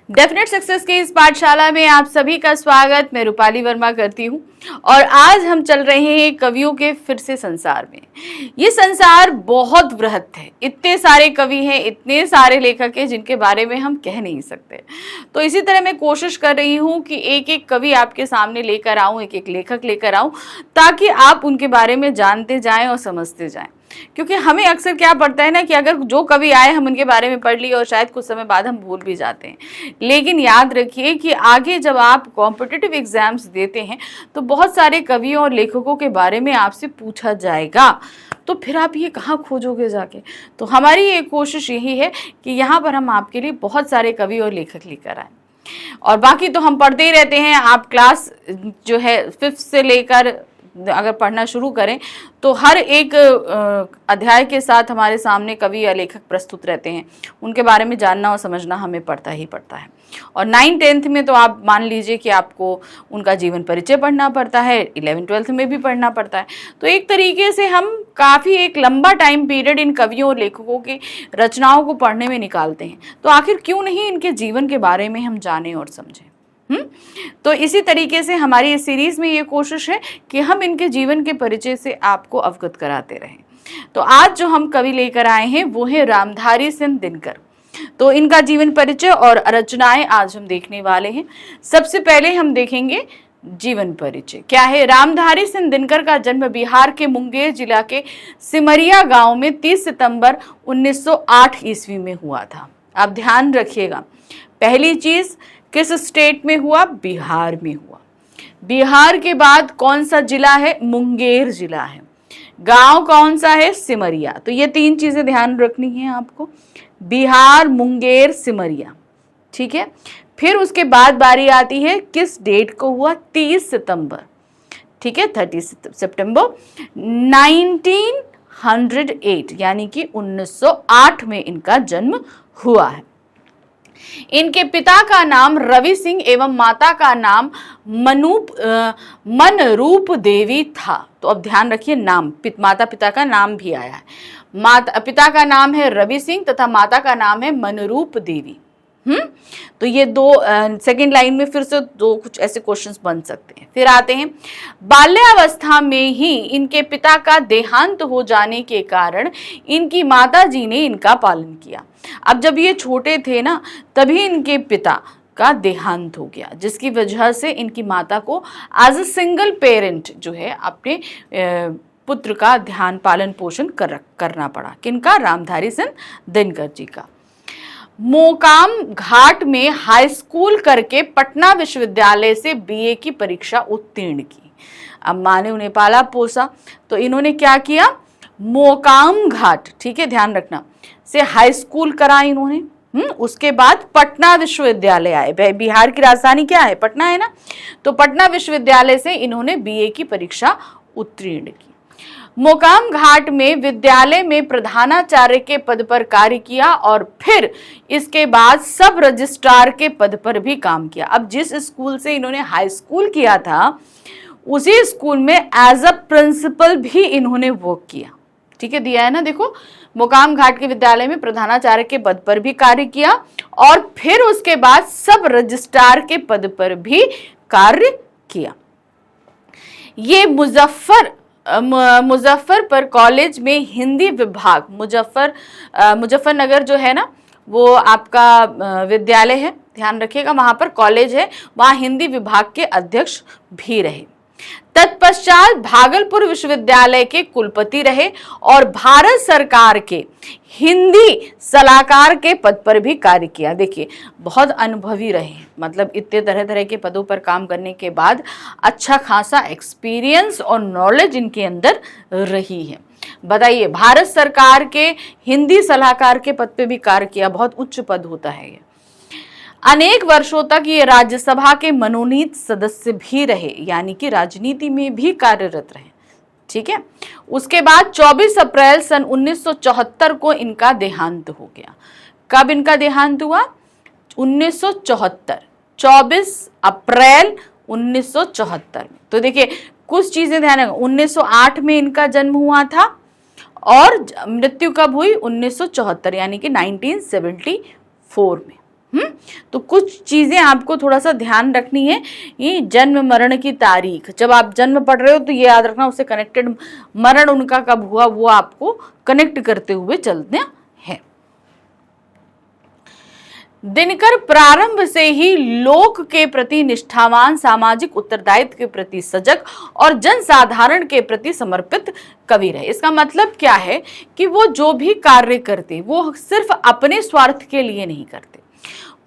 Definite success की इस पाठशाला में आप सभी का स्वागत। मैं रूपाली वर्मा करती हूँ और आज हम चल रहे हैं कवियों के फिर से संसार में। ये संसार बहुत वृहद है, इतने सारे कवि हैं, इतने सारे लेखक हैं जिनके बारे में हम कह नहीं सकते। तो इसी तरह मैं कोशिश कर रही हूँ कि एक एक कवि आपके सामने लेकर आऊँ, एक एक लेखक लेकर आऊँ, ताकि आप उनके बारे में जानते जाएं और समझते जाएं। क्योंकि हमें अक्सर क्या पड़ता है ना कि अगर जो कवि आए हम उनके बारे में पढ़ लिए और शायद कुछ समय बाद हम भूल भी जाते हैं। लेकिन याद रखिए कि आगे जब आप कॉम्पिटिटिव एग्जाम्स देते हैं तो बहुत सारे कवियों और लेखकों के बारे में आपसे पूछा जाएगा, तो फिर आप ये कहाँ खोजोगे जाके। तो हमारी ये कोशिश यही है कि यहाँ पर हम आपके लिए बहुत सारे कवि और लेखक लेकर आए, और बाकी तो हम पढ़ते ही रहते हैं। आप क्लास जो है 5th से लेकर अगर पढ़ना शुरू करें तो हर एक अध्याय के साथ हमारे सामने कवि या लेखक प्रस्तुत रहते हैं, उनके बारे में जानना और समझना हमें पड़ता ही पड़ता है। और 9th 10th में तो आप मान लीजिए कि आपको उनका जीवन परिचय पढ़ना पड़ता है, 11th 12th में भी पढ़ना पड़ता है। तो एक तरीके से हम काफ़ी एक लंबा टाइम पीरियड इन कवियों और लेखकों की रचनाओं को पढ़ने में निकालते हैं। तो आखिर क्यों नहीं इनके जीवन के बारे में हम जानें और समझें। तो इसी तरीके से हमारी इस सीरीज में ये कोशिश है कि हम इनके जीवन के परिचय से आपको अवगत कराते रहें। तो आज जो हम कवि लेकर आए हैं वो है रामधारी सिंह दिनकर। तो इनका जीवन परिचय और रचनाएं आज हम देखने वाले हैं। सबसे पहले हम देखेंगे जीवन परिचय क्या है। रामधारी सिंह दिनकर का जन्म बिहार के मुंगेर जिला के सिमरिया गांव में 30 सितंबर 1908 ईस्वी में हुआ था। आप ध्यान रखिएगा, पहली चीज किस स्टेट में हुआ? बिहार में हुआ। बिहार के बाद कौन सा जिला है? मुंगेर जिला है। गांव कौन सा है? सिमरिया। तो ये 3 चीजें ध्यान रखनी है आपको, बिहार, मुंगेर, सिमरिया। ठीक है। फिर उसके बाद बारी आती है किस डेट को हुआ? 30 सितंबर। ठीक है, 30 सितंबर 1908 यानी कि 1908 में इनका जन्म हुआ है। इनके पिता का नाम रवि सिंह एवं माता का नाम मनरूप देवी था। तो अब ध्यान रखिए, नाम माता पिता का नाम भी आया है। पिता का नाम है रवि सिंह तथा माता का नाम है मनरूप देवी। तो ये दो सेकंड लाइन में फिर से दो कुछ ऐसे क्वेश्चंस बन सकते हैं। फिर आते हैं, बाल्यावस्था में ही इनके पिता का देहांत हो जाने के कारण इनकी माता जी ने इनका पालन किया। अब जब ये छोटे थे ना, तभी इनके पिता का देहांत हो गया, जिसकी वजह से इनकी माता को एज अ सिंगल पेरेंट जो है अपने पुत्र का ध्यान पालन पोषण करना पड़ा। किनका? रामधारी सिंह दिनकर जी का। मोकाम घाट में हाई स्कूल करके पटना विश्वविद्यालय से बीए की परीक्षा उत्तीर्ण की। अब माँ ने उन्हें पाला पोसा, तो इन्होंने क्या किया? मोकाम घाट, ठीक है ध्यान रखना, से हाई स्कूल करा इन्होंने। उसके बाद पटना विश्वविद्यालय आए। बिहार की राजधानी क्या है? पटना है ना। तो पटना विश्वविद्यालय से इन्होंने बीए की परीक्षा उत्तीर्ण की। मोकाम घाट में विद्यालय में प्रधानाचार्य के पद पर कार्य किया और फिर इसके बाद सब रजिस्ट्रार के पद पर भी काम किया। अब जिस स्कूल से इन्होंने हाई स्कूल किया था उसी स्कूल में एज अ प्रिंसिपल भी इन्होंने वर्क किया। ठीक है, दिया है ना, देखो, मोकाम घाट के विद्यालय में प्रधानाचार्य के पद पर भी कार्य किया और फिर उसके बाद सब रजिस्ट्रार के पद पर भी कार्य किया। ये मुजफ्फरपुर कॉलेज में हिंदी विभाग, मुजफ्फरनगर जो है ना वो आपका विद्यालय है, ध्यान रखिएगा, वहां पर कॉलेज है, वहां हिंदी विभाग के अध्यक्ष भी रहे। तत्पश्चात भागलपुर विश्वविद्यालय के कुलपति रहे और भारत सरकार के हिंदी सलाहकार के पद पर भी कार्य किया। देखिए, बहुत अनुभवी रहे, मतलब इतने तरह तरह के पदों पर काम करने के बाद अच्छा खासा एक्सपीरियंस और नॉलेज इनके अंदर रही है। बताइए, भारत सरकार के हिंदी सलाहकार के पद पे भी कार्य किया, बहुत उच्च पद होता है ये। अनेक वर्षों तक ये राज्यसभा के मनोनीत सदस्य भी रहे, यानी कि राजनीति में भी कार्यरत रहे। ठीक है। उसके बाद 24 अप्रैल सन 1974 को इनका देहांत हो गया। कब इनका देहांत हुआ? 1974, 24 अप्रैल 1974 में। तो देखिए कुछ चीजें ध्यान रखें, 1908 में इनका जन्म हुआ था और मृत्यु कब हुई? 1974 यानी कि 1974 में। तो कुछ चीजें आपको थोड़ा सा ध्यान रखनी है। ये जन्म मरण की तारीख, जब आप जन्म पढ़ रहे हो तो ये याद रखना, उससे कनेक्टेड मरण उनका कब हुआ वो आपको कनेक्ट करते हुए चलना है। दिनकर प्रारंभ से ही लोक के प्रति निष्ठावान, सामाजिक उत्तरदायित्व के प्रति सजग और जनसाधारण के प्रति समर्पित कवि रहे। इसका मतलब क्या है कि वो जो भी कार्य करते वो सिर्फ अपने स्वार्थ के लिए नहीं करते,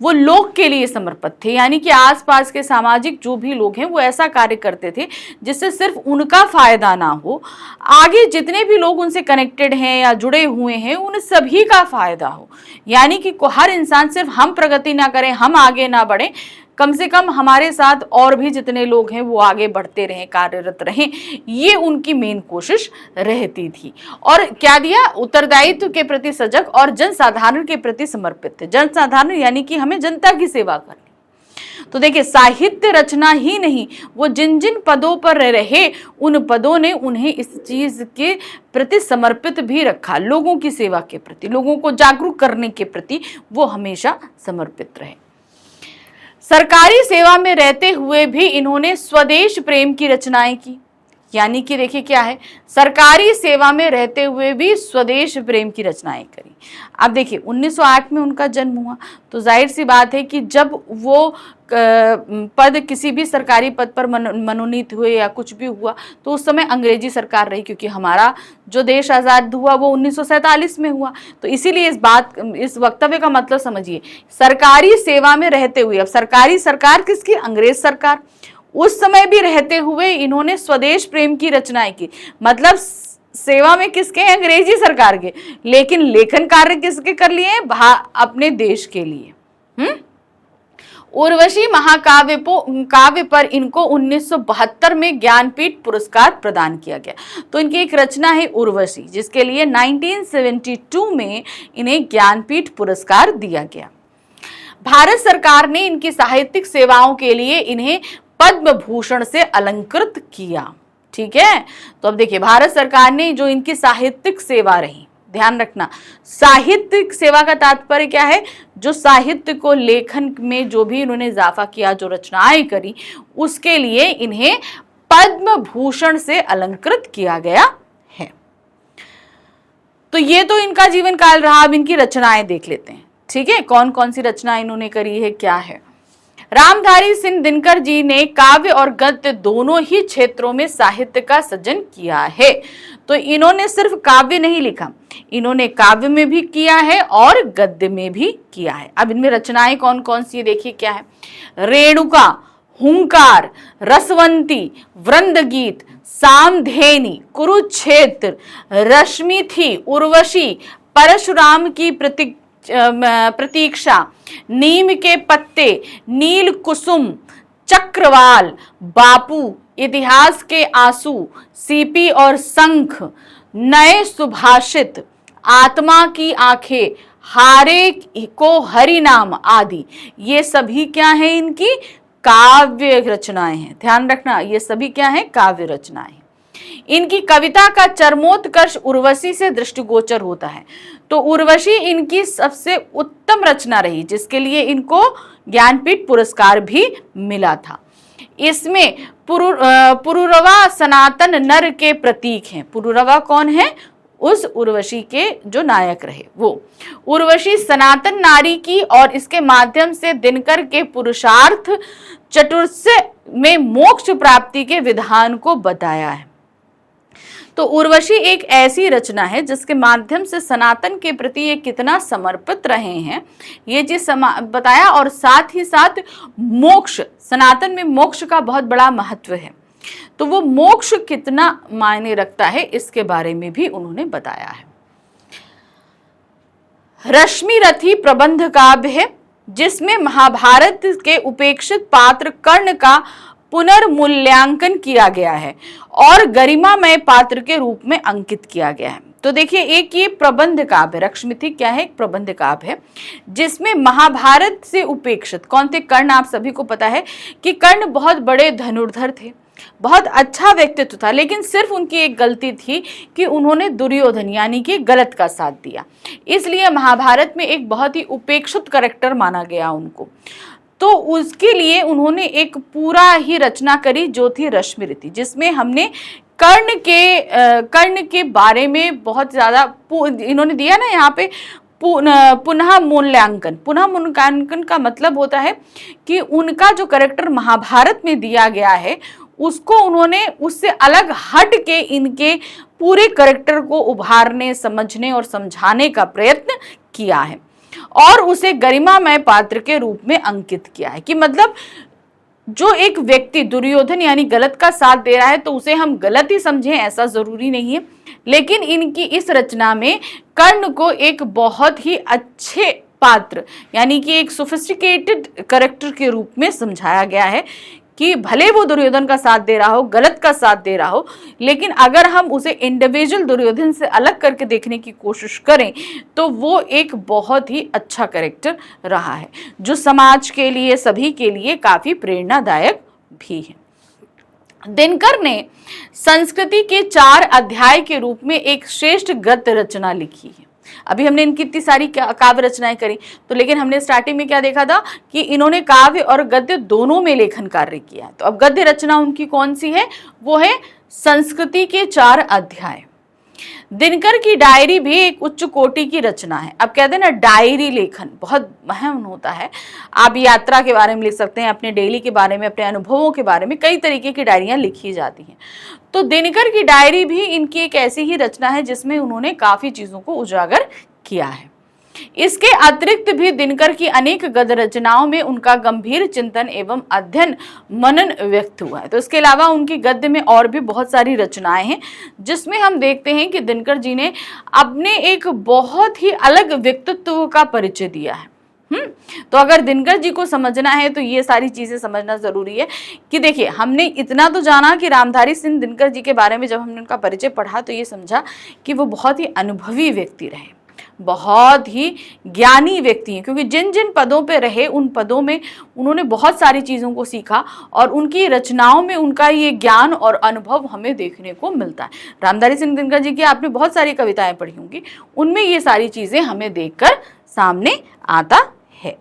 वो लोक के लिए समर्पित थे। यानी कि आसपास के सामाजिक जो भी लोग हैं वो ऐसा कार्य करते थे जिससे सिर्फ उनका फायदा ना हो, आगे जितने भी लोग उनसे कनेक्टेड हैं या जुड़े हुए हैं उन सभी का फायदा हो। यानी कि हर इंसान सिर्फ हम प्रगति ना करें, हम आगे ना बढ़ें, कम से कम हमारे साथ और भी जितने लोग हैं वो आगे बढ़ते रहें, कार्यरत रहें, ये उनकी मेन कोशिश रहती थी। और क्या दिया, उत्तरदायित्व के प्रति सजग और जनसाधारण के प्रति समर्पित थे। जनसाधारण यानी कि हमें जनता की सेवा करनी। तो देखिए, साहित्य रचना ही नहीं, वो जिन जिन पदों पर रहे उन पदों ने उन्हें इस चीज के प्रति समर्पित भी रखा। लोगों की सेवा के प्रति, लोगों को जागरूक करने के प्रति वो हमेशा समर्पित रहे। सरकारी सेवा में रहते हुए भी इन्होंने स्वदेश प्रेम की रचनाएं की। यानी कि देखिए क्या है, सरकारी सेवा में रहते हुए भी स्वदेश प्रेम की रचनाएं करी। अब देखिए 1908 में उनका जन्म हुआ, तो जाहिर सी बात है कि जब वो पद किसी भी सरकारी पद पर मनोनीत हुए या कुछ भी हुआ तो उस समय अंग्रेजी सरकार रही, क्योंकि हमारा जो देश आज़ाद हुआ वो 1947 में हुआ। तो इसीलिए इस वक्तव्य का मतलब समझिए, सरकारी सेवा में रहते हुए, अब सरकारी सरकार किसकी, अंग्रेज सरकार, उस समय भी रहते हुए इन्होंने स्वदेश प्रेम की रचनाएं की। मतलब सेवा में किसके, अंग्रेजी सरकार के, लेकिन लेखन कार्य किसके कर लिए, अपने देश के लिए। उर्वशी काव्य पर इनको 1972 में ज्ञानपीठ पुरस्कार प्रदान किया गया। तो इनकी एक रचना है उर्वशी, जिसके लिए 1972 में इन्हें ज्ञानपीठ पुरस्कार दिया गया। भारत सरकार ने इनकी साहित्यिक सेवाओं के लिए इन्हें पद्म भूषण से अलंकृत किया। ठीक है, तो अब देखिए भारत सरकार ने जो इनकी साहित्यिक सेवा रही, ध्यान रखना, साहित्यिक सेवा का तात्पर्य क्या है, जो साहित्य को लेखन में जो भी इन्होंने इजाफा किया, जो रचनाएं करी, उसके लिए इन्हें पद्म भूषण से अलंकृत किया गया है। तो ये तो इनका जीवन काल रहा। अब इनकी रचनाएं देख लेते हैं। ठीक है, कौन कौन सी रचना इन्होंने करी है, क्या है। रामधारी सिंह दिनकर जी ने काव्य और गद्य दोनों ही क्षेत्रों में साहित्य का सृजन किया है। तो इन्होंने सिर्फ काव्य नहीं लिखा, इन्होंने काव्य में भी किया है और गद्य में भी किया है। अब इनमें रचनाएं कौन कौन सी है देखिए क्या है। रेणुका, हुंकार, रसवंती, वृंदगीत, सामधेनी, कुरुक्षेत्र, रश्मि थी, उर्वशी, परशुराम की प्रतीक्षा, नीम के पत्ते, नील कुसुम, चक्रवाल, बापू, इतिहास के आंसू, सीपी और शंख, नए सुभाषित, आत्मा की आंखें, हारे को हरि नाम आदि, ये सभी क्या है, इनकी काव्य रचनाएं हैं। ध्यान रखना, ये सभी क्या है, काव्य रचनाएं। इनकी कविता का चरमोत्कर्ष उर्वशी से दृष्टिगोचर होता है। तो उर्वशी इनकी सबसे उत्तम रचना रही, जिसके लिए इनको ज्ञानपीठ पुरस्कार भी मिला था। इसमें पुरुरवा सनातन नर के प्रतीक हैं। पुरुरवा कौन है, उस उर्वशी के जो नायक रहे वो। उर्वशी सनातन नारी की और इसके माध्यम से दिनकर के पुरुषार्थ चतुर्स्य में मोक्ष प्राप्ति के विधान को बताया है। तो उर्वशी एक ऐसी रचना है जिसके माध्यम से सनातन के प्रति ये कितना समर्पित रहे हैं ये चीज बताया, और साथ ही साथ मोक्ष, सनातन में मोक्ष का बहुत बड़ा महत्व है। तो वो मोक्ष कितना मायने रखता है इसके बारे में भी उन्होंने बताया है। रश्मि रथी प्रबंध काव्य है, जिसमें महाभारत के उपेक्षित पात्र कर्ण का पुनर्मूल्यांकन किया गया है और गरिमामय पात्र के रूप में अंकित किया गया है। तो देखिए, एक ये प्रबंध काव्य, रश्मिथी क्या है, एक प्रबंध काव्य है जिसमें महाभारत से उपेक्षित कौन थे, कर्ण। आप सभी को पता है कि कर्ण बहुत बड़े धनुर्धर थे, बहुत अच्छा व्यक्तित्व था, लेकिन सिर्फ उनकी एक गलती थी कि उन्होंने दुर्योधन यानी कि गलत का साथ दिया। इसलिए महाभारत में एक बहुत ही उपेक्षित कैरेक्टर माना गया उनको। तो उसके लिए उन्होंने एक पूरा ही रचना करी जो थी रश्मि रीति, जिसमें हमने कर्ण के बारे में बहुत ज्यादा इन्होंने दिया ना यहाँ पे पुनः मूल्यांकन का मतलब होता है कि उनका जो कैरेक्टर महाभारत में दिया गया है उसको उन्होंने उससे अलग हट के इनके पूरे कैरेक्टर को उभारने, समझने और समझाने का प्रयत्न किया है और उसे गरिमामय पात्र के रूप में अंकित किया है। कि मतलब जो एक व्यक्ति दुर्योधन यानी गलत का साथ दे रहा है तो उसे हम गलत ही समझें ऐसा जरूरी नहीं है, लेकिन इनकी इस रचना में कर्ण को एक बहुत ही अच्छे पात्र यानी कि एक सोफिस्टिकेटेड कैरेक्टर के रूप में समझाया गया है कि भले वो दुर्योधन का साथ दे रहा हो, गलत का साथ दे रहा हो, लेकिन अगर हम उसे इंडिविजुअल दुर्योधन से अलग करके देखने की कोशिश करें तो वो एक बहुत ही अच्छा कैरेक्टर रहा है जो समाज के लिए, सभी के लिए काफी प्रेरणादायक भी है। दिनकर ने संस्कृति के 4 अध्याय के रूप में एक श्रेष्ठ गद्य रचना लिखी है। अभी हमने इनकी इतनी सारी काव्य रचनाएं करी तो लेकिन हमने स्टार्टिंग में क्या देखा था कि इन्होंने काव्य और गद्य दोनों में लेखन कार्य किया है। तो अब गद्य रचना उनकी कौन सी है? वो है संस्कृति के 4 अध्याय। दिनकर की डायरी भी एक उच्च कोटि की रचना है। अब कहते हैं ना डायरी लेखन बहुत अहम होता है। आप यात्रा के बारे में लिख सकते हैं, अपने डेली के बारे में, अपने अनुभवों के बारे में, कई तरीके की डायरियां लिखी जाती हैं। तो दिनकर की डायरी भी इनकी एक ऐसी ही रचना है जिसमें उन्होंने काफी चीजों को उजागर किया है। इसके अतिरिक्त भी दिनकर की अनेक गद्य रचनाओं में उनका गंभीर चिंतन एवं अध्ययन मनन व्यक्त हुआ है। तो इसके अलावा उनकी गद्य में और भी बहुत सारी रचनाएं हैं जिसमें हम देखते हैं कि दिनकर जी ने अपने एक बहुत ही अलग व्यक्तित्व का परिचय दिया है। तो अगर दिनकर जी को समझना है तो ये सारी चीजें समझना जरूरी है कि देखिए हमने इतना तो जाना कि रामधारी सिंह दिनकर जी के बारे में जब हमने उनका परिचय पढ़ा तो ये समझा कि वो बहुत ही अनुभवी व्यक्ति रहे, बहुत ही ज्ञानी व्यक्ति हैं, क्योंकि जिन जिन पदों पे रहे उन पदों में उन्होंने बहुत सारी चीज़ों को सीखा और उनकी रचनाओं में उनका ये ज्ञान और अनुभव हमें देखने को मिलता है। रामधारी सिंह दिनकर जी की आपने बहुत सारी कविताएं पढ़ी होंगी, उनमें ये सारी चीज़ें हमें देखकर सामने आता है।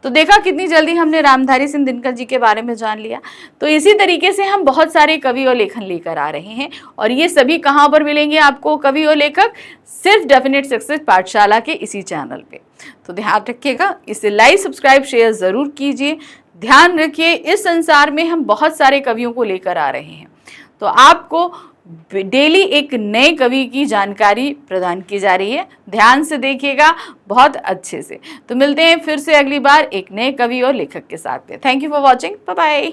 तो देखा कितनी जल्दी हमने रामधारी सिंह दिनकर जी के बारे में जान लिया। तो इसी तरीके से हम बहुत सारे कवि और लेखन लेकर आ रहे हैं और ये सभी कहाँ पर मिलेंगे आपको कवि और लेखक? सिर्फ डेफिनेट सक्सेस पाठशाला के इसी चैनल पे। तो ध्यान रखिएगा, इसे लाइक, सब्सक्राइब, शेयर जरूर कीजिए। ध्यान रखिए इस संसार में हम बहुत सारे कवियों को लेकर आ रहे हैं, तो आपको डेली एक नए कवि की जानकारी प्रदान की जा रही है। ध्यान से देखिएगा बहुत अच्छे से। तो मिलते हैं फिर से अगली बार एक नए कवि और लेखक के साथ में। Thank you for watching. Bye bye.